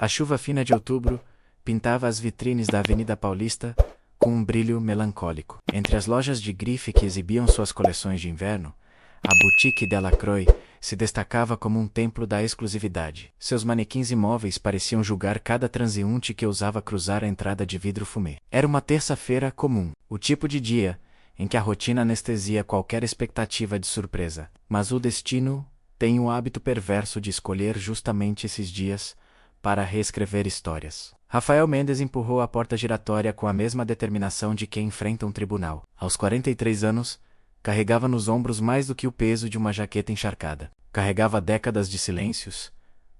A chuva fina de outubro pintava as vitrines da Avenida Paulista com um brilho melancólico. Entre as lojas de grife que exibiam suas coleções de inverno, a boutique Delacroix se destacava como um templo da exclusividade. Seus manequins imóveis pareciam julgar cada transeunte que ousava cruzar a entrada de vidro fumê. Era uma terça-feira comum, o tipo de dia em que a rotina anestesia qualquer expectativa de surpresa. Mas o destino tem o hábito perverso de escolher justamente esses dias para reescrever histórias. Rafael Mendes empurrou a porta giratória com a mesma determinação de quem enfrenta um tribunal. Aos 43 anos, carregava nos ombros mais do que o peso de uma jaqueta encharcada. Carregava décadas de silêncios,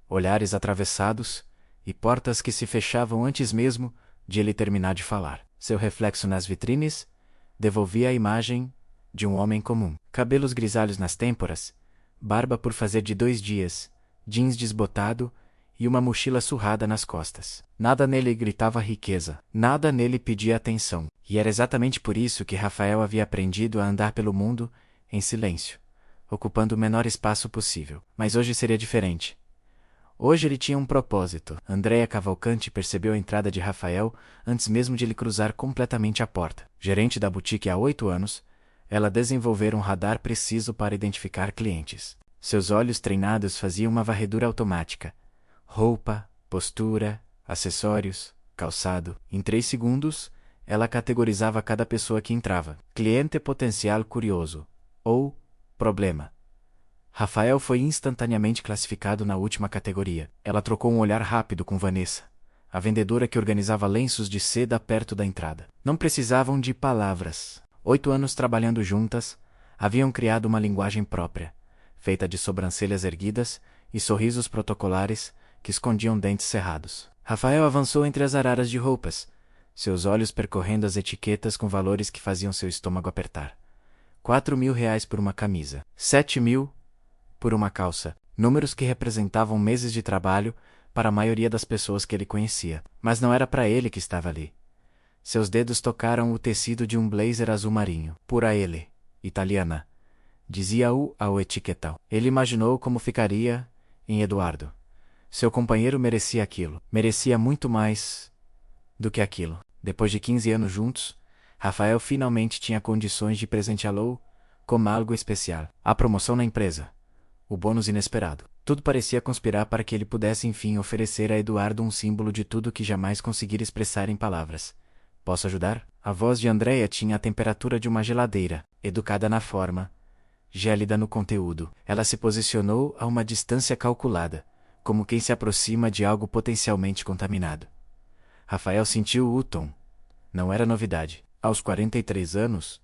olhares atravessados e portas que se fechavam antes mesmo de ele terminar de falar. Seu reflexo nas vitrines devolvia a imagem de um homem comum. Cabelos grisalhos nas têmporas, barba por fazer de 2 dias, jeans desbotado e uma mochila surrada nas costas. Nada nele gritava riqueza, nada nele pedia atenção. E era exatamente por isso que Rafael havia aprendido a andar pelo mundo em silêncio, ocupando o menor espaço possível. Mas hoje seria diferente. Hoje ele tinha um propósito. Andréa Cavalcante percebeu a entrada de Rafael antes mesmo de ele cruzar completamente a porta. Gerente da boutique há 8 anos, ela desenvolvera um radar preciso para identificar clientes. Seus olhos treinados faziam uma varredura automática. Roupa, postura, acessórios, calçado. Em 3 segundos, ela categorizava cada pessoa que entrava. Cliente potencial curioso ou problema. Rafael foi instantaneamente classificado na última categoria. Ela trocou um olhar rápido com Vanessa, a vendedora que organizava lenços de seda perto da entrada. Não precisavam de palavras. 8 anos trabalhando juntas, haviam criado uma linguagem própria, feita de sobrancelhas erguidas e sorrisos protocolares que escondiam dentes cerrados. Rafael avançou entre as araras de roupas, seus olhos percorrendo as etiquetas com valores que faziam seu estômago apertar. 4.000 reais por uma camisa. 7.000 por uma calça. Números que representavam meses de trabalho para a maioria das pessoas que ele conhecia. Mas não era para ele que estava ali. Seus dedos tocaram o tecido de um blazer azul marinho. Pura ele, italiana, dizia-o ao etiquetal. Ele imaginou como ficaria em Eduardo. Seu companheiro merecia aquilo. Merecia muito mais do que aquilo. Depois de 15 anos juntos, Rafael finalmente tinha condições de presenteá-lo como algo especial. A promoção na empresa. O bônus inesperado. Tudo parecia conspirar para que ele pudesse enfim oferecer a Eduardo um símbolo de tudo que jamais conseguira expressar em palavras. Posso ajudar? A voz de Andréa tinha a temperatura de uma geladeira, educada na forma, gélida no conteúdo. Ela se posicionou a uma distância calculada, como quem se aproxima de algo potencialmente contaminado. Rafael sentiu o tom. Não era novidade. Aos 43 anos,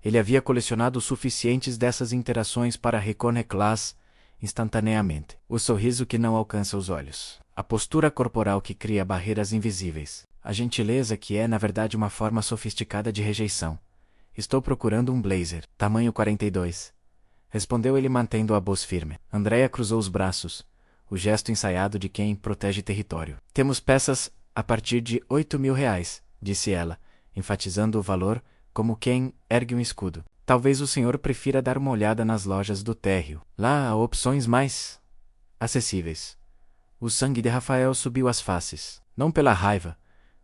ele havia colecionado suficientes dessas interações para reconhecê-las instantaneamente. O sorriso que não alcança os olhos. A postura corporal que cria barreiras invisíveis. A gentileza que é, na verdade, uma forma sofisticada de rejeição. Estou procurando um blazer, tamanho 42. Respondeu ele mantendo a voz firme. Andréa cruzou os braços, o gesto ensaiado de quem protege território. Temos peças a partir de 8.000 reais, disse ela, enfatizando o valor como quem ergue um escudo. Talvez o senhor prefira dar uma olhada nas lojas do térreo. Lá há opções mais acessíveis. O sangue de Rafael subiu às faces, não pela raiva,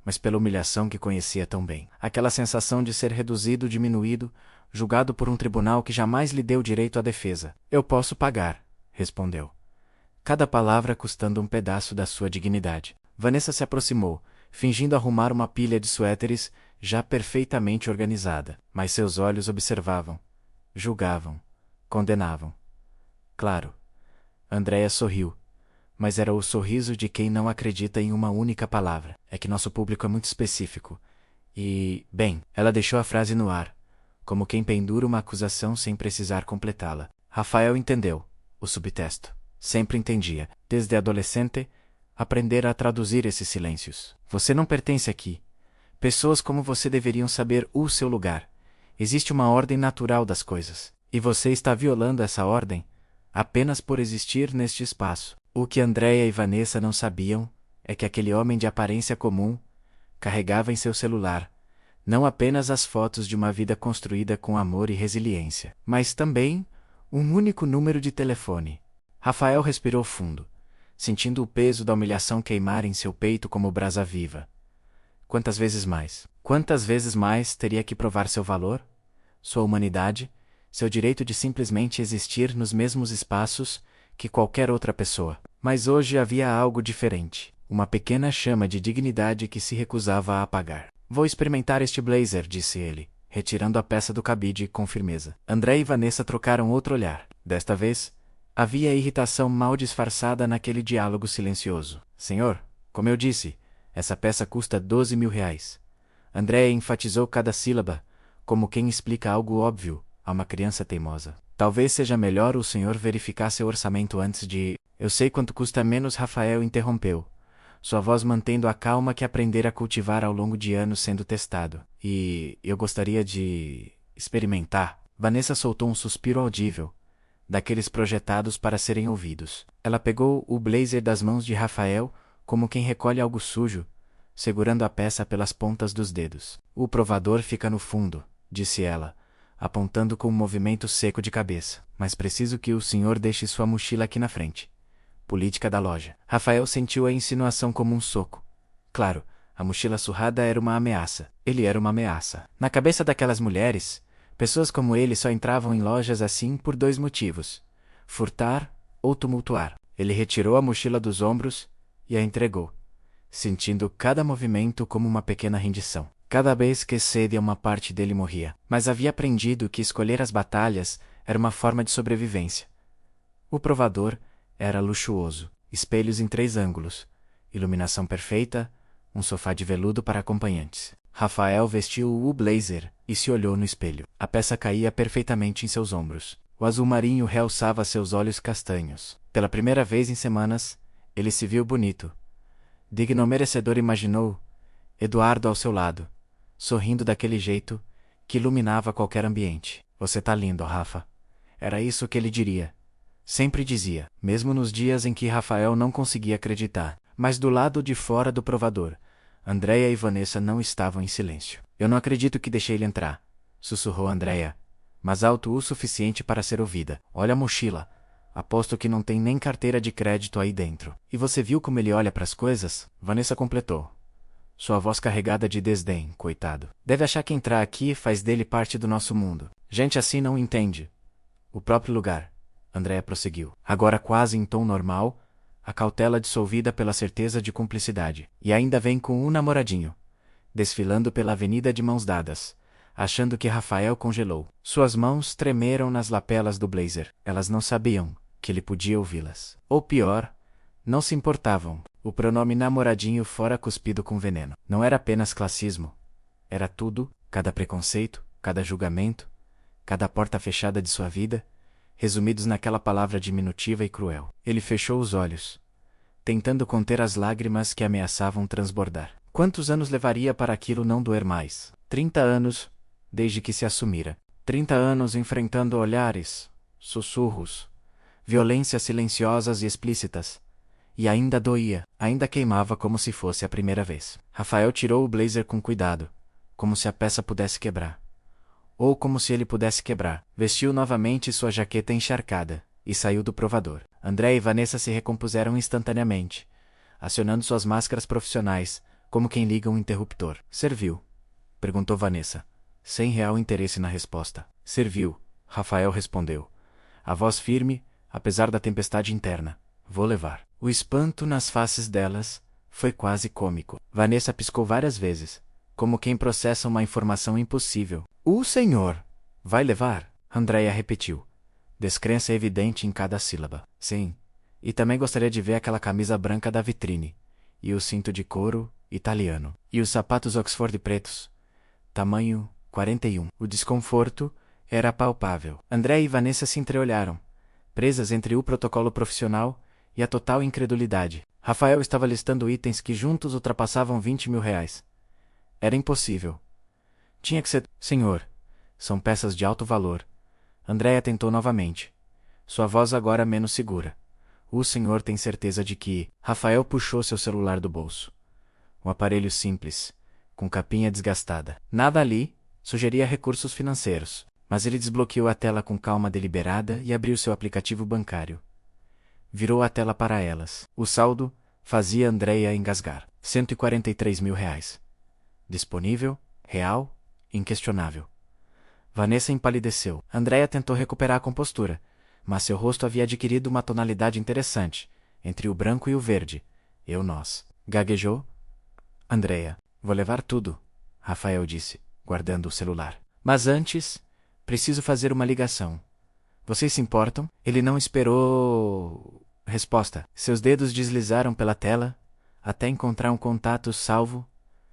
mas pela humilhação que conhecia tão bem. Aquela sensação de ser reduzido, diminuído, julgado por um tribunal que jamais lhe deu direito à defesa. Eu posso pagar, respondeu. Cada palavra custando um pedaço da sua dignidade. Vanessa se aproximou, fingindo arrumar uma pilha de suéteres já perfeitamente organizada. Mas seus olhos observavam, julgavam, condenavam. Claro. Andréa sorriu. Mas era o sorriso de quem não acredita em uma única palavra. É que nosso público é muito específico. E, bem, ela deixou a frase no ar, como quem pendura uma acusação sem precisar completá-la. Rafael entendeu. O subtexto. Sempre entendia. Desde adolescente, aprendera a traduzir esses silêncios. Você não pertence aqui. Pessoas como você deveriam saber o seu lugar. Existe uma ordem natural das coisas. E você está violando essa ordem apenas por existir neste espaço. O que Andréa e Vanessa não sabiam é que aquele homem de aparência comum carregava em seu celular não apenas as fotos de uma vida construída com amor e resiliência, mas também um único número de telefone. Rafael respirou fundo, sentindo o peso da humilhação queimar em seu peito como brasa viva. Quantas vezes mais? Quantas vezes mais teria que provar seu valor, sua humanidade, seu direito de simplesmente existir nos mesmos espaços que qualquer outra pessoa? Mas hoje havia algo diferente, uma pequena chama de dignidade que se recusava a apagar. Vou experimentar este blazer, disse ele, retirando a peça do cabide com firmeza. André e Vanessa trocaram outro olhar. Desta vez, havia irritação mal disfarçada naquele diálogo silencioso. Senhor, como eu disse, essa peça custa 12 mil reais. André enfatizou cada sílaba, como quem explica algo óbvio a uma criança teimosa. Talvez seja melhor o senhor verificar seu orçamento antes de... Eu sei quanto custa menos, Rafael interrompeu, sua voz mantendo a calma que aprendera a cultivar ao longo de anos sendo testado. E eu gostaria de... experimentar. Vanessa soltou um suspiro audível, daqueles projetados para serem ouvidos. Ela pegou o blazer das mãos de Rafael, como quem recolhe algo sujo, segurando a peça pelas pontas dos dedos. O provador fica no fundo, disse ela, apontando com um movimento seco de cabeça. Mas preciso que o senhor deixe sua mochila aqui na frente. Política da loja. Rafael sentiu a insinuação como um soco. Claro, a mochila surrada era uma ameaça. Ele era uma ameaça. Na cabeça daquelas mulheres, pessoas como ele só entravam em lojas assim por dois motivos: furtar ou tumultuar. Ele retirou a mochila dos ombros e a entregou, sentindo cada movimento como uma pequena rendição. Cada vez que cedia, uma parte dele morria. Mas havia aprendido que escolher as batalhas era uma forma de sobrevivência. O provador era luxuoso, espelhos em 3 ângulos, iluminação perfeita, um sofá de veludo para acompanhantes. Rafael vestiu o blazer e se olhou no espelho. A peça caía perfeitamente em seus ombros. O azul marinho realçava seus olhos castanhos. Pela primeira vez em semanas, ele se viu bonito. Digno merecedor, imaginou, Eduardo ao seu lado, sorrindo daquele jeito que iluminava qualquer ambiente. Você tá lindo, Rafa. Era isso que ele diria. Sempre dizia, mesmo nos dias em que Rafael não conseguia acreditar. Mas do lado de fora do provador, Andréia e Vanessa não estavam em silêncio. Eu não acredito que deixei ele entrar, sussurrou Andréia, mas alto o suficiente para ser ouvida. Olha a mochila. Aposto que não tem nem carteira de crédito aí dentro. E você viu como ele olha para as coisas? Vanessa completou, sua voz carregada de desdém. Coitado. Deve achar que entrar aqui faz dele parte do nosso mundo. Gente assim não entende o próprio lugar. Andréia prosseguiu, agora quase em tom normal, a cautela dissolvida pela certeza de cumplicidade. E ainda vem com um namoradinho, desfilando pela avenida de mãos dadas, achando que Rafael congelou. Suas mãos tremeram nas lapelas do blazer. Elas não sabiam que ele podia ouvi-las. Ou pior, não se importavam. O pronome namoradinho fora cuspido com veneno. Não era apenas classismo. Era tudo, cada preconceito, cada julgamento, cada porta fechada de sua vida, resumidos naquela palavra diminutiva e cruel. Ele fechou os olhos, tentando conter as lágrimas que ameaçavam transbordar. Quantos anos levaria para aquilo não doer mais? 30 anos, desde que se assumira. 30 anos enfrentando olhares, sussurros, violências silenciosas e explícitas. E ainda doía, ainda queimava como se fosse a primeira vez. Rafael tirou o blazer com cuidado, como se a peça pudesse quebrar. Ou como se ele pudesse quebrar. Vestiu novamente sua jaqueta encharcada e saiu do provador. André e Vanessa se recompuseram instantaneamente, acionando suas máscaras profissionais, como quem liga um interruptor. Serviu? Perguntou Vanessa, sem real interesse na resposta. Serviu, Rafael respondeu, a voz firme, apesar da tempestade interna. Vou levar. O espanto nas faces delas foi quase cômico. Vanessa piscou várias vezes, como quem processa uma informação impossível. O senhor vai levar? Andréia repetiu, descrença evidente em cada sílaba. Sim, e também gostaria de ver aquela camisa branca da vitrine, e o cinto de couro italiano, e os sapatos Oxford pretos, tamanho 41. O desconforto era palpável. André e Vanessa se entreolharam, presas entre o protocolo profissional e a total incredulidade. Rafael estava listando itens que juntos ultrapassavam 20 mil reais. Era impossível. Tinha que ser... Senhor, são peças de alto valor. Andréia tentou novamente, sua voz agora menos segura. O senhor tem certeza de que... Rafael puxou seu celular do bolso. Um aparelho simples, com capinha desgastada. Nada ali sugeria recursos financeiros, mas ele desbloqueou a tela com calma deliberada e abriu seu aplicativo bancário. virou a tela para elas. O saldo fazia Andreia engasgar. R$ 143.000. Disponível, real, inquestionável. Vanessa empalideceu. Andreia tentou recuperar a compostura, mas seu rosto havia adquirido uma tonalidade interessante, entre o branco e o verde. Nós. Gaguejou. Andreia, vou levar tudo, Rafael disse, guardando o celular. Mas antes, preciso fazer uma ligação. Vocês se importam? Ele não esperou resposta. Seus dedos deslizaram pela tela, até encontrar um contato salvo,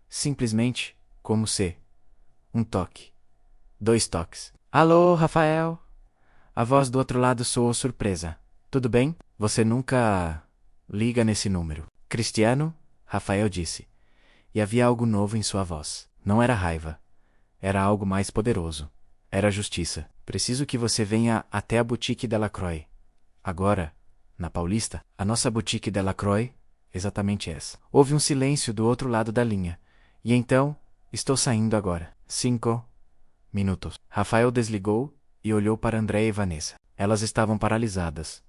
simplesmente como se. Um toque. 2 toques. Alô, Rafael? A voz do outro lado soou surpresa. Tudo bem? Você nunca liga nesse número. Cristiano? Rafael disse. E havia algo novo em sua voz. Não era raiva. Era algo mais poderoso. Era justiça. Preciso que você venha até a Boutique Delacroix. Agora, na Paulista, a nossa Boutique Delacroix, exatamente essa. Houve um silêncio do outro lado da linha. E então, estou saindo agora. 5 minutos. Rafael desligou e olhou para André e Vanessa. Elas estavam paralisadas.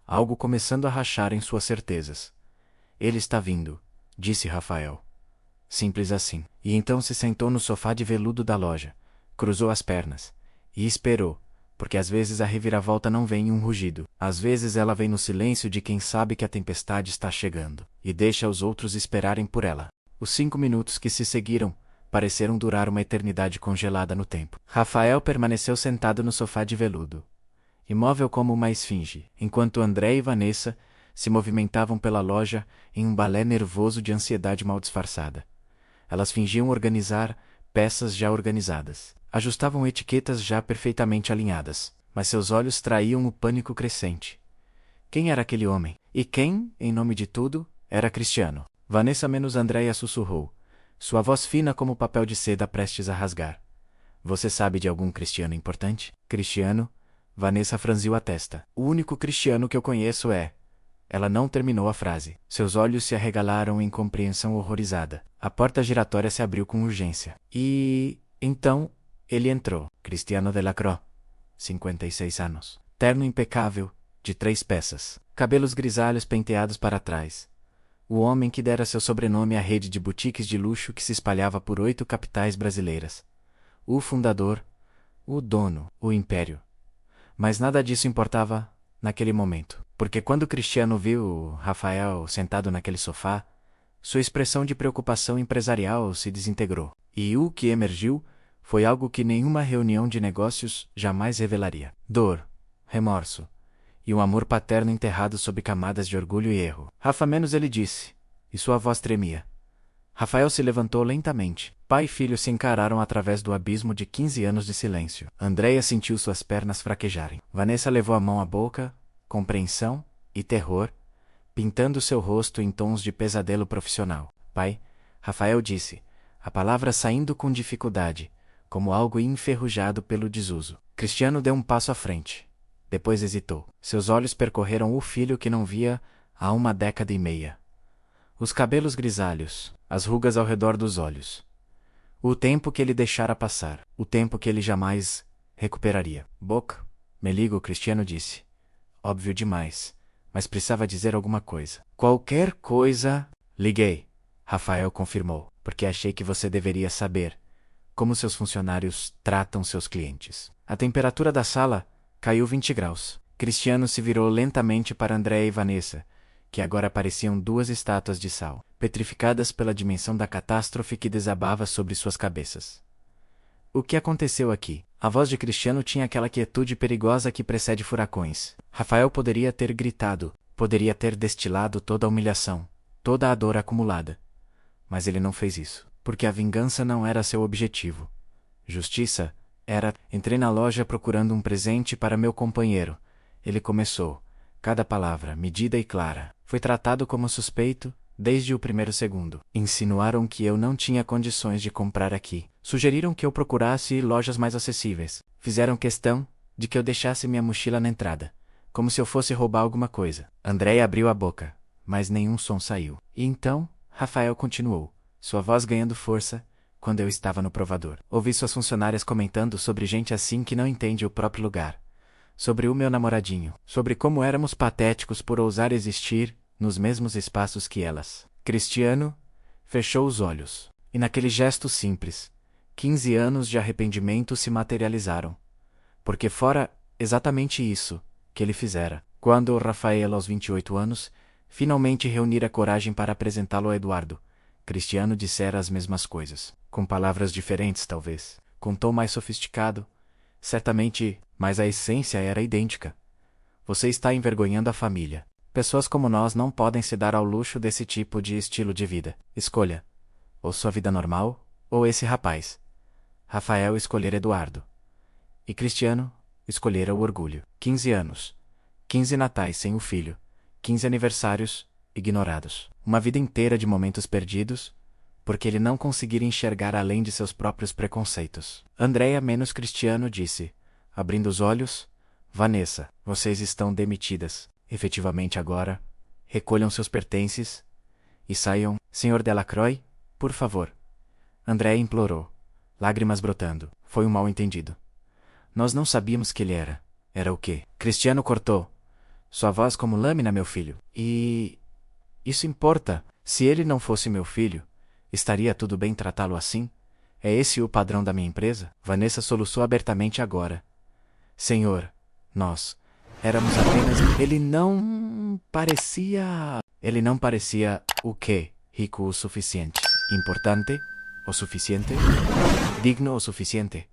Algo começando a rachar em suas certezas. Ele está vindo, disse Rafael. Simples assim. E então se sentou no sofá de veludo da loja, cruzou as pernas e esperou, porque às vezes a reviravolta não vem em um rugido. Às vezes ela vem no silêncio de quem sabe que a tempestade está chegando e deixa os outros esperarem por ela. Os 5 minutos que se seguiram pareceram durar uma eternidade congelada no tempo. Rafael permaneceu sentado no sofá de veludo, imóvel como uma esfinge, enquanto André e Vanessa se movimentavam pela loja em um balé nervoso de ansiedade mal disfarçada. Elas fingiam organizar peças já organizadas. Ajustavam etiquetas já perfeitamente alinhadas, mas seus olhos traíam o pânico crescente. Quem era aquele homem? E quem, em nome de tudo, era Cristiano? Vanessa menos Andréia sussurrou, sua voz fina como papel de seda prestes a rasgar. Você sabe de algum Cristiano importante? Cristiano? Vanessa franziu a testa. O único Cristiano que eu conheço é... Ela não terminou a frase. Seus olhos se arregalaram em compreensão horrorizada. A porta giratória se abriu com urgência. E... então, ele entrou. Cristiano Delacroix. 56 anos. Terno impecável, de 3 peças. Cabelos grisalhos penteados para trás. O homem que dera seu sobrenome à rede de boutiques de luxo que se espalhava por 8 capitais brasileiras. O fundador, o dono, o império. Mas nada disso importava naquele momento, porque quando Cristiano viu Rafael sentado naquele sofá, sua expressão de preocupação empresarial se desintegrou. E o que emergiu foi algo que nenhuma reunião de negócios jamais revelaria. Dor, remorso e um amor paterno enterrado sob camadas de orgulho e erro. Rafa menos, ele disse, e sua voz tremia. Rafael se levantou lentamente. Pai e filho se encararam através do abismo de 15 anos de silêncio. Andreia sentiu suas pernas fraquejarem. Vanessa levou a mão à boca, compreensão e terror, pintando seu rosto em tons de pesadelo profissional. Pai, Rafael disse, a palavra saindo com dificuldade, como algo enferrujado pelo desuso. Cristiano deu um passo à frente. Depois hesitou. Seus olhos percorreram o filho que não via há 1 década e meia. Os cabelos grisalhos, as rugas ao redor dos olhos. O tempo que ele deixara passar, o tempo que ele jamais recuperaria. Boca, me ligo, Cristiano disse. Óbvio demais, mas precisava dizer alguma coisa. Qualquer coisa... Liguei, Rafael confirmou, porque achei que você deveria saber como seus funcionários tratam seus clientes. A temperatura da sala caiu 20 graus. Cristiano se virou lentamente para André e Vanessa, que agora pareciam 2 estátuas de sal, petrificadas pela dimensão da catástrofe que desabava sobre suas cabeças. O que aconteceu aqui? A voz de Cristiano tinha aquela quietude perigosa que precede furacões. Rafael poderia ter gritado, poderia ter destilado toda a humilhação, toda a dor acumulada. Mas ele não fez isso, porque a vingança não era seu objetivo. Justiça era... Entrei na loja procurando um presente para meu companheiro. Ele começou. Cada palavra, medida e clara. Foi tratado como suspeito desde o primeiro segundo. Insinuaram que eu não tinha condições de comprar aqui. Sugeriram que eu procurasse lojas mais acessíveis. Fizeram questão de que eu deixasse minha mochila na entrada, como se eu fosse roubar alguma coisa. André abriu a boca, mas nenhum som saiu. E então, Rafael continuou, sua voz ganhando força, quando eu estava no provador. Ouvi suas funcionárias comentando sobre gente assim que não entende o próprio lugar. sobre o meu namoradinho, sobre como éramos patéticos por ousar existir nos mesmos espaços que elas. Cristiano fechou os olhos, e naquele gesto simples, 15 anos de arrependimento se materializaram. Porque fora exatamente isso que ele fizera, quando Rafael, aos 28 anos, finalmente reunira coragem para apresentá-lo a Eduardo. Cristiano dissera as mesmas coisas, com palavras diferentes talvez, com tom mais sofisticado, certamente, mas a essência era idêntica. Você está envergonhando a família. Pessoas como nós não podem se dar ao luxo desse tipo de estilo de vida. Escolha, ou sua vida normal, ou esse rapaz. Rafael escolhera Eduardo. E Cristiano escolhera o orgulho. 15 anos. 15 natais sem o filho. 15 aniversários ignorados. Uma vida inteira de momentos perdidos, porque ele não conseguira enxergar além de seus próprios preconceitos. Andréia menos Cristiano disse, abrindo os olhos, Vanessa, vocês estão demitidas. Efetivamente agora, recolham seus pertences e saiam. Senhor Delacroix, por favor. Andréia implorou, lágrimas brotando. Foi um mal-entendido. Nós não sabíamos que ele era. Era o quê? Cristiano cortou. Sua voz como lâmina, meu filho. E... isso importa. Se ele não fosse meu filho, estaria tudo bem tratá-lo assim? É esse o padrão da minha empresa? Vanessa soluçou abertamente agora. Senhor, nós éramos apenas... Ele não parecia o quê? Rico o suficiente. Importante o suficiente? Digno o suficiente?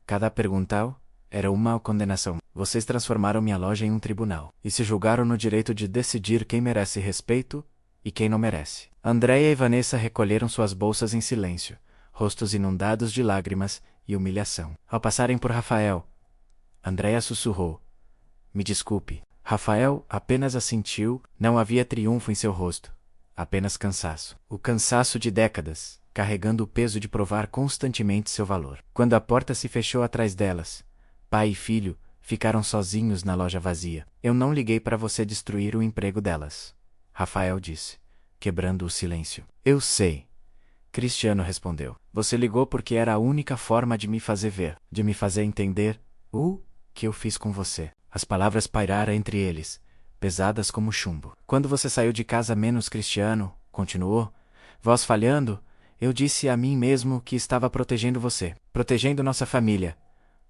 Cada pergunta era uma condenação. Vocês transformaram minha loja em um tribunal e se julgaram no direito de decidir quem merece respeito e quem não merece. Andréia e Vanessa recolheram suas bolsas em silêncio, rostos inundados de lágrimas e humilhação. Ao passarem por Rafael, Andréia sussurrou, me desculpe. Rafael apenas assentiu, não havia triunfo em seu rosto, apenas cansaço. O cansaço de décadas, carregando o peso de provar constantemente seu valor. Quando a porta se fechou atrás delas, pai e filho ficaram sozinhos na loja vazia. Eu não liguei para você destruir o emprego delas, Rafael disse, quebrando o silêncio. Eu sei, Cristiano respondeu. Você ligou porque era a única forma de me fazer ver, de me fazer entender o que eu fiz com você. As palavras pairaram entre eles, pesadas como chumbo. Quando você saiu de casa menos Cristiano, continuou, voz falhando, eu disse a mim mesmo que estava protegendo você, protegendo nossa família,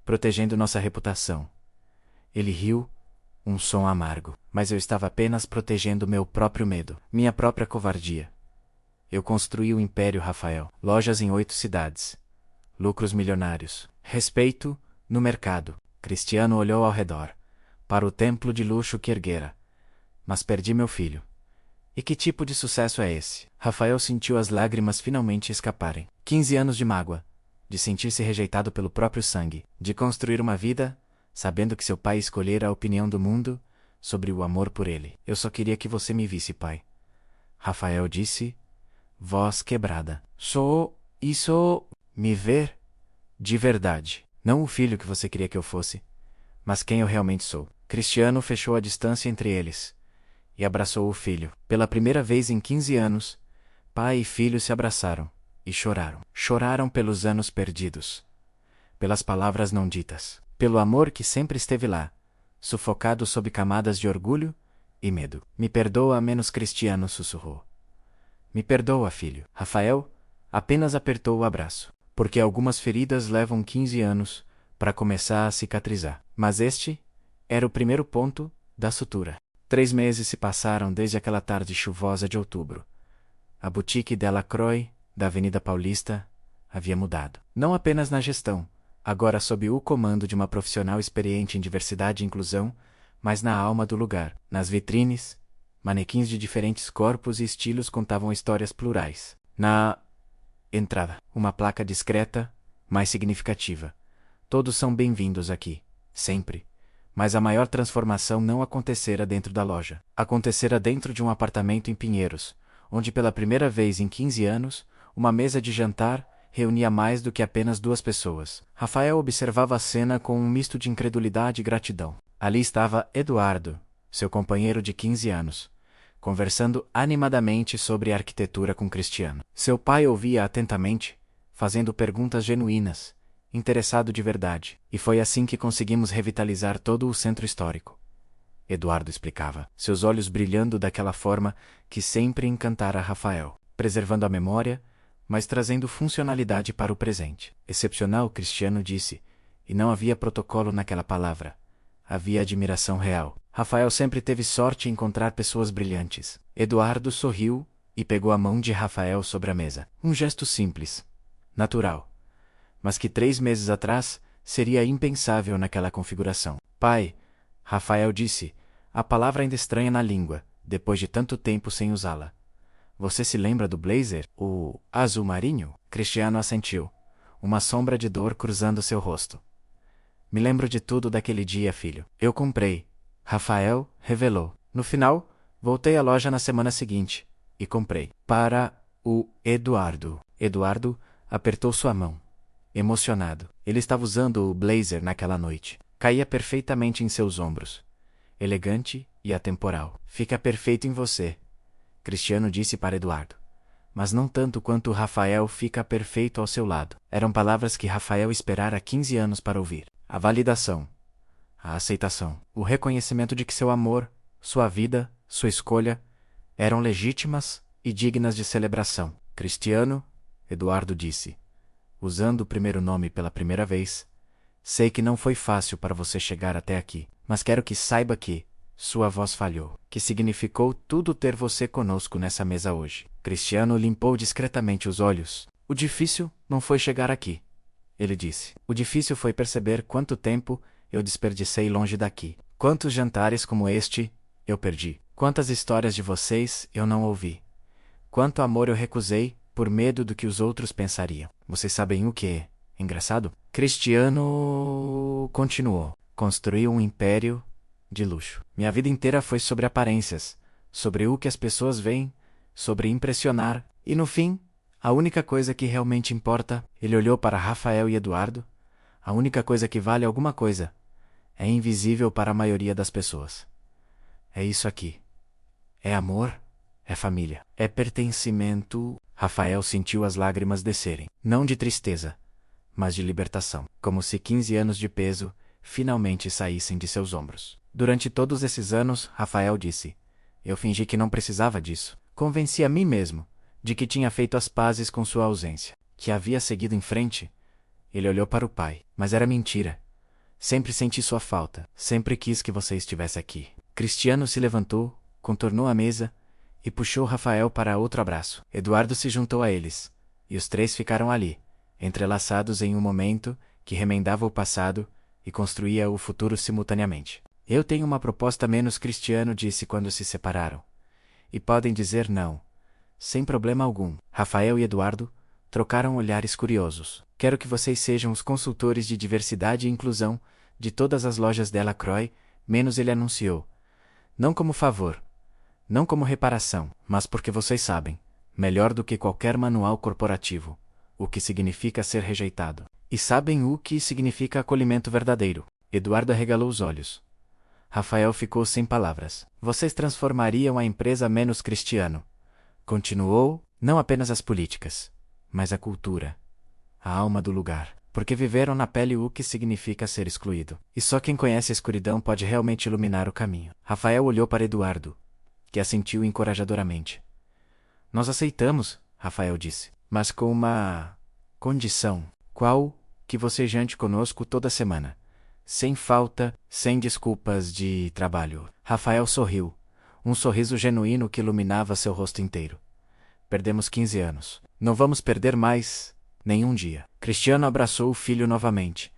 protegendo nossa reputação. Ele riu, um som amargo, mas eu estava apenas protegendo meu próprio medo, minha própria covardia. Eu construí o Império Rafael, lojas em 8 cidades, lucros milionários, respeito no mercado. Cristiano olhou ao redor, para o templo de luxo que erguera. Mas perdi meu filho. E que tipo de sucesso é esse? Rafael sentiu as lágrimas finalmente escaparem. 15 anos de mágoa, de sentir-se rejeitado pelo próprio sangue, de construir uma vida, sabendo que seu pai escolhera a opinião do mundo sobre o amor por ele. Eu só queria que você me visse, pai. Rafael disse, voz quebrada. Isso me ver de verdade. Não o filho que você queria que eu fosse, mas quem eu realmente sou. Cristiano fechou a distância entre eles e abraçou o filho. Pela primeira vez em 15 anos, pai e filho se abraçaram e choraram. Choraram pelos anos perdidos, pelas palavras não ditas, pelo amor que sempre esteve lá, sufocado sob camadas de orgulho e medo. Me perdoa, menos Cristiano sussurrou. Me perdoa, filho. Rafael apenas apertou o abraço, porque algumas feridas levam 15 anos para começar a cicatrizar. Mas este era o primeiro ponto da sutura. 3 meses se passaram desde aquela tarde chuvosa de outubro. A boutique Delacroix, da Avenida Paulista, havia mudado. Não apenas na gestão, agora sob o comando de uma profissional experiente em diversidade e inclusão, mas na alma do lugar. Nas vitrines, manequins de diferentes corpos e estilos contavam histórias plurais. Na entrada, uma placa discreta, mas significativa. Todos são bem-vindos aqui, sempre. Mas a maior transformação não acontecera dentro da loja. Acontecera dentro de um apartamento em Pinheiros, onde pela primeira vez em 15 anos, uma mesa de jantar reunia mais do que apenas 2 pessoas. Rafael observava a cena com um misto de incredulidade e gratidão. Ali estava Eduardo, seu companheiro de 15 anos, conversando animadamente sobre arquitetura com Cristiano. Seu pai ouvia atentamente, fazendo perguntas genuínas, interessado de verdade. E foi assim que conseguimos revitalizar todo o centro histórico. Eduardo explicava, seus olhos brilhando daquela forma que sempre encantara Rafael, preservando a memória, mas trazendo funcionalidade para o presente. Excepcional, Cristiano disse, e não havia protocolo naquela palavra. Havia admiração real. Rafael sempre teve sorte em encontrar pessoas brilhantes. Eduardo sorriu e pegou a mão de Rafael sobre a mesa. Um gesto simples, natural, mas que 3 meses atrás seria impensável naquela configuração. Pai, Rafael disse, a palavra ainda estranha na língua, depois de tanto tempo sem usá-la. Você se lembra do blazer, o azul marinho? Cristiano assentiu, uma sombra de dor cruzando seu rosto. Me lembro de tudo daquele dia, filho. Eu comprei. Rafael revelou. No final, voltei à loja na semana seguinte e comprei. Para o Eduardo. Eduardo apertou sua mão, emocionado. Ele estava usando o blazer naquela noite. Caía perfeitamente em seus ombros. Elegante e atemporal. Fica perfeito em você, Cristiano disse para Eduardo. Mas não tanto quanto Rafael fica perfeito ao seu lado. Eram palavras que Rafael esperara 15 anos para ouvir. A validação, a aceitação, o reconhecimento de que seu amor, sua vida, sua escolha eram legítimas e dignas de celebração. Cristiano, Eduardo disse, usando o primeiro nome pela primeira vez, sei que não foi fácil para você chegar até aqui, mas quero que saiba que sua voz falhou, que significou tudo ter você conosco nessa mesa hoje. Cristiano limpou discretamente os olhos. O difícil não foi chegar aqui, ele disse. O difícil foi perceber quanto tempo eu desperdicei longe daqui. Quantos jantares como este eu perdi. Quantas histórias de vocês eu não ouvi. Quanto amor eu recusei por medo do que os outros pensariam. Vocês sabem o que é engraçado? Cristiano continuou. Construiu um império de luxo. Minha vida inteira foi sobre aparências, sobre o que as pessoas veem, sobre impressionar, e no fim, a única coisa que realmente importa, ele olhou para Rafael e Eduardo, a única coisa que vale alguma coisa, é invisível para a maioria das pessoas. É isso aqui. É amor, é família, é pertencimento. Rafael sentiu as lágrimas descerem, não de tristeza, mas de libertação, como se 15 anos de peso finalmente saíssem de seus ombros. Durante todos esses anos, Rafael disse, eu fingi que não precisava disso. Convenci a mim mesmo de que tinha feito as pazes com sua ausência, que havia seguido em frente. Ele olhou para o pai, mas era mentira. Sempre senti sua falta, sempre quis que você estivesse aqui. Cristiano se levantou, contornou a mesa e puxou Rafael para outro abraço. Eduardo se juntou a eles, e os três ficaram ali, entrelaçados em um momento que remendava o passado e construía o futuro simultaneamente. Eu tenho uma proposta menos, Cristiano disse quando se separaram. E podem dizer não, sem problema algum. Rafael e Eduardo trocaram olhares curiosos. Quero que vocês sejam os consultores de diversidade e inclusão de todas as lojas Delacroix, menos ele anunciou. Não como favor, não como reparação, mas porque vocês sabem, melhor do que qualquer manual corporativo, o que significa ser rejeitado. E sabem o que significa acolhimento verdadeiro. Eduardo arregalou os olhos. Rafael ficou sem palavras. Vocês transformariam a empresa menos, Cristiano. Continuou, não apenas as políticas, mas a cultura, a alma do lugar, porque viveram na pele o que significa ser excluído. E só quem conhece a escuridão pode realmente iluminar o caminho. Rafael olhou para Eduardo, que assentiu encorajadoramente. Nós aceitamos, Rafael disse, mas com uma condição. Qual? Que você jante conosco toda semana. Sem falta, sem desculpas de trabalho. Rafael sorriu, um sorriso genuíno que iluminava seu rosto inteiro. Perdemos 15 anos. Não vamos perder mais nenhum dia. Cristiano abraçou o filho novamente,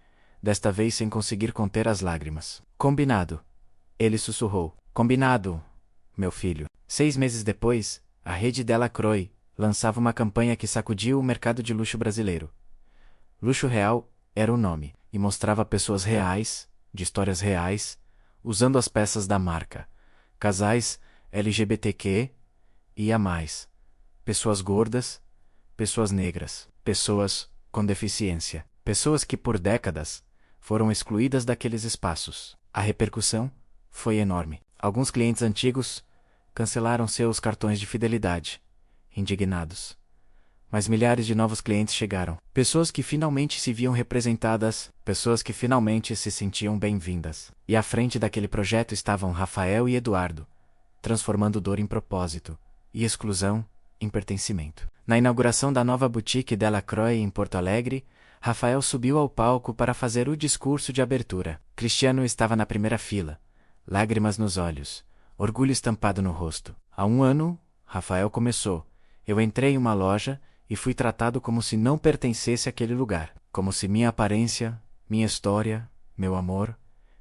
desta vez sem conseguir conter as lágrimas. Combinado. Ele sussurrou. Combinado, meu filho. 6 meses depois, a rede Delacroix lançava uma campanha que sacudiu o mercado de luxo brasileiro. Luxo Real era o nome, e mostrava pessoas reais, de histórias reais, usando as peças da marca. Casais LGBTQ e a mais. Pessoas gordas, pessoas negras, pessoas com deficiência, pessoas que por décadas foram excluídas daqueles espaços. A repercussão foi enorme. Alguns clientes antigos cancelaram seus cartões de fidelidade, indignados. mas milhares de novos clientes chegaram. Pessoas que finalmente se viam representadas, pessoas que finalmente se sentiam bem-vindas. E à frente daquele projeto estavam Rafael e Eduardo, transformando dor em propósito e exclusão em pertencimento. Na inauguração da nova boutique Delacroix em Porto Alegre, Rafael subiu ao palco para fazer o discurso de abertura. Cristiano estava na primeira fila, lágrimas nos olhos, orgulho estampado no rosto. Há 1 ano, Rafael começou. Eu entrei em uma loja e fui tratado como se não pertencesse àquele lugar, como se minha aparência, minha história, meu amor,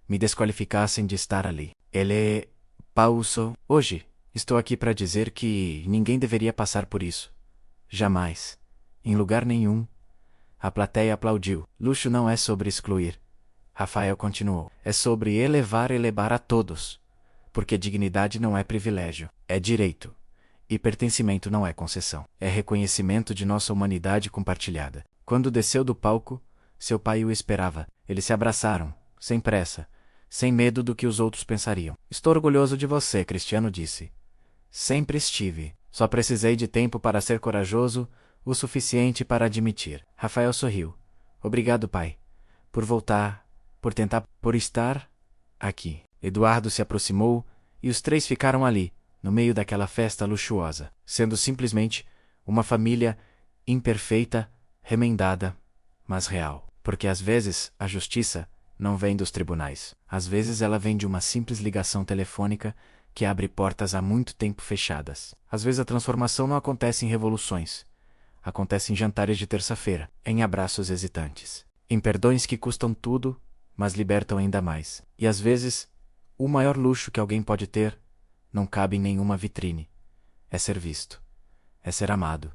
me desqualificassem de estar ali. Ele pausou. Hoje, estou aqui para dizer que ninguém deveria passar por isso. Jamais. Em lugar nenhum. A plateia aplaudiu. Luxo não é sobre excluir. Rafael continuou. É sobre elevar a todos. Porque dignidade não é privilégio, é direito. E pertencimento não é concessão. É reconhecimento de nossa humanidade compartilhada. Quando desceu do palco, seu pai o esperava. Eles se abraçaram, sem pressa, sem medo do que os outros pensariam. Estou orgulhoso de você, Cristiano disse. Sempre estive. Só precisei de tempo para ser corajoso, o suficiente para admitir. Rafael sorriu. Obrigado, pai. Por voltar, por tentar, por estar aqui. Eduardo se aproximou e os três ficaram ali, no meio daquela festa luxuosa, sendo simplesmente uma família imperfeita, remendada, mas real. Porque às vezes a justiça não vem dos tribunais. Às vezes ela vem de uma simples ligação telefônica que abre portas há muito tempo fechadas. Às vezes a transformação não acontece em revoluções. Acontece em jantares de terça-feira, em abraços hesitantes, em perdões que custam tudo, mas libertam ainda mais. E às vezes, o maior luxo que alguém pode ter não cabe em nenhuma vitrine. É ser visto. É ser amado.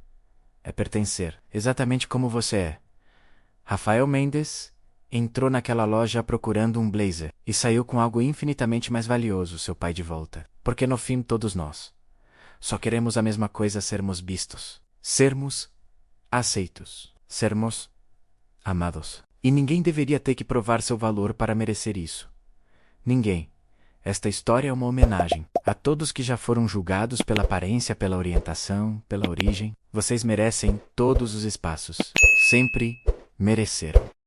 É pertencer, exatamente como você é. Rafael Mendes entrou naquela loja procurando um blazer e saiu com algo infinitamente mais valioso, seu pai de volta. Porque no fim todos nós só queremos a mesma coisa: sermos vistos, sermos aceitos, sermos amados. E ninguém deveria ter que provar seu valor para merecer isso. Ninguém. Esta história é uma homenagem a todos que já foram julgados pela aparência, pela orientação, pela origem. Vocês merecem todos os espaços. Sempre mereceram.